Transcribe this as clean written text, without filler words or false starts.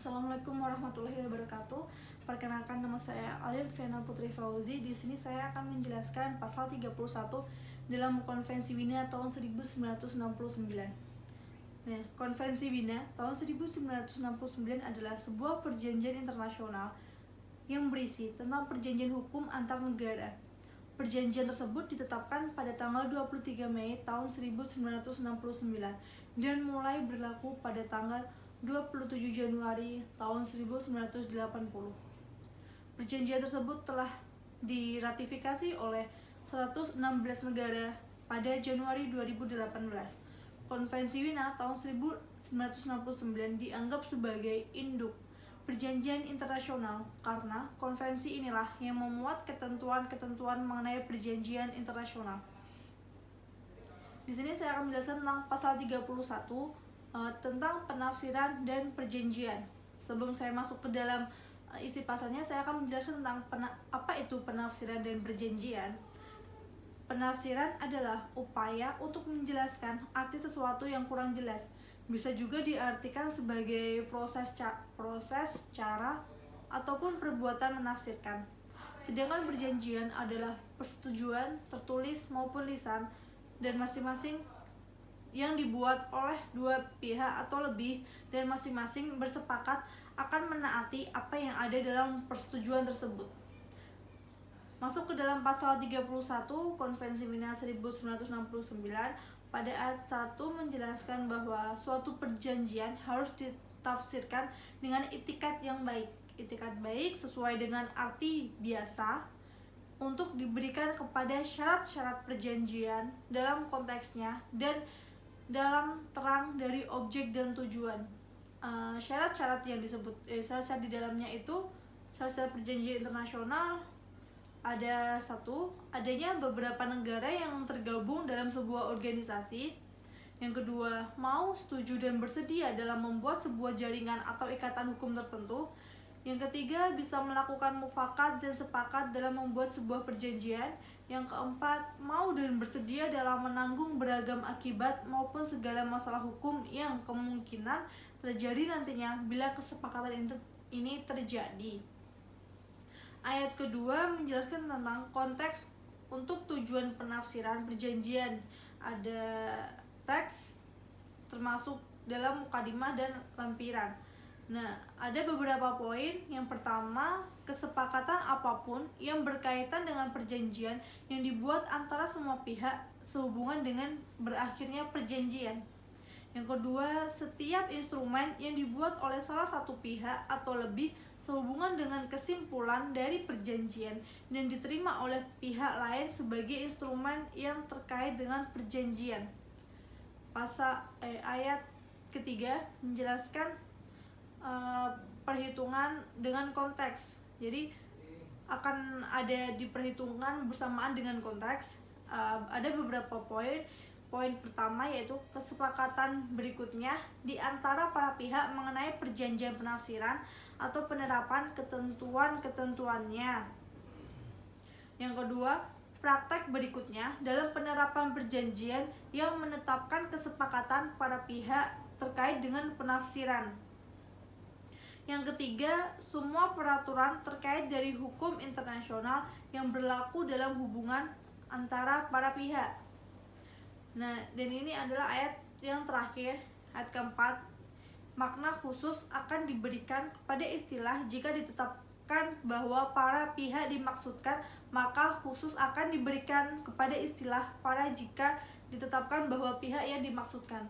Assalamualaikum warahmatullahi wabarakatuh. Perkenalkan, nama saya Alil Fiana Putri Fauzi. Di sini saya akan menjelaskan pasal 31 dalam Konvensi Wina tahun 1969. Nah, Konvensi Wina tahun 1969 adalah sebuah perjanjian internasional yang berisi tentang perjanjian hukum antar negara. Perjanjian tersebut ditetapkan pada tanggal 23 Mei tahun 1969 dan mulai berlaku pada tanggal 27 Januari tahun 1980. Perjanjian tersebut telah diratifikasi oleh 116 negara pada Januari 2018. Konvensi Wina tahun 1969 dianggap sebagai induk perjanjian internasional karena konvensi inilah yang memuat ketentuan-ketentuan mengenai perjanjian internasional. Di sini saya akan menjelaskan tentang pasal 31 tentang penafsiran dan perjanjian. Sebelum saya masuk ke dalam isi pasalnya, saya akan menjelaskan tentang apa itu penafsiran dan perjanjian. Penafsiran adalah upaya untuk menjelaskan arti sesuatu yang kurang jelas. Bisa juga diartikan sebagai proses, cara, ataupun perbuatan menafsirkan. Sedangkan perjanjian adalah persetujuan tertulis maupun lisan dan masing-masing yang dibuat oleh dua pihak atau lebih dan masing-masing bersepakat akan menaati apa yang ada dalam persetujuan tersebut. Masuk ke dalam pasal 31 Konvensi Wina 1969, pada ayat 1 menjelaskan bahwa suatu perjanjian harus ditafsirkan dengan itikat yang baik. Itikat baik sesuai dengan arti biasa untuk diberikan kepada syarat-syarat perjanjian dalam konteksnya dan dalam terang dari objek dan tujuan. Syarat-syarat yang disebut syarat-syarat di dalamnya itu syarat-syarat perjanjian internasional ada adanya beberapa negara yang tergabung dalam sebuah organisasi. Yang kedua, mau, setuju, dan bersedia dalam membuat sebuah jaringan atau ikatan hukum tertentu. Yang ketiga, bisa melakukan mufakat dan sepakat dalam membuat sebuah perjanjian. Yang keempat, mau dan bersedia dalam menanggung beragam akibat maupun segala masalah hukum yang kemungkinan terjadi nantinya bila kesepakatan ini terjadi. Ayat kedua menjelaskan tentang konteks untuk tujuan penafsiran perjanjian. Ada teks termasuk dalam mukadimah dan lampiran. Nah, ada beberapa poin. Yang pertama, kesepakatan apapun yang berkaitan dengan perjanjian yang dibuat antara semua pihak sehubungan dengan berakhirnya perjanjian. Yang kedua, setiap instrumen yang dibuat oleh salah satu pihak atau lebih sehubungan dengan kesimpulan dari perjanjian dan diterima oleh pihak lain sebagai instrumen yang terkait dengan perjanjian. Ayat ketiga menjelaskan perhitungan dengan konteks. Jadi akan ada diperhitungkan bersamaan dengan konteks. Ada beberapa poin. Poin pertama yaitu kesepakatan berikutnya di antara para pihak mengenai perjanjian penafsiran atau penerapan ketentuan-ketentuannya. Yang kedua, praktek berikutnya dalam penerapan perjanjian yang menetapkan kesepakatan para pihak terkait dengan penafsiran. Yang ketiga, semua peraturan terkait dari hukum internasional yang berlaku dalam hubungan antara para pihak. Nah, dan ini adalah ayat yang terakhir, ayat keempat. Makna khusus akan diberikan kepada istilah jika ditetapkan bahwa para pihak dimaksudkan, maka khusus akan diberikan kepada istilah para jika ditetapkan bahwa pihak yang dimaksudkan.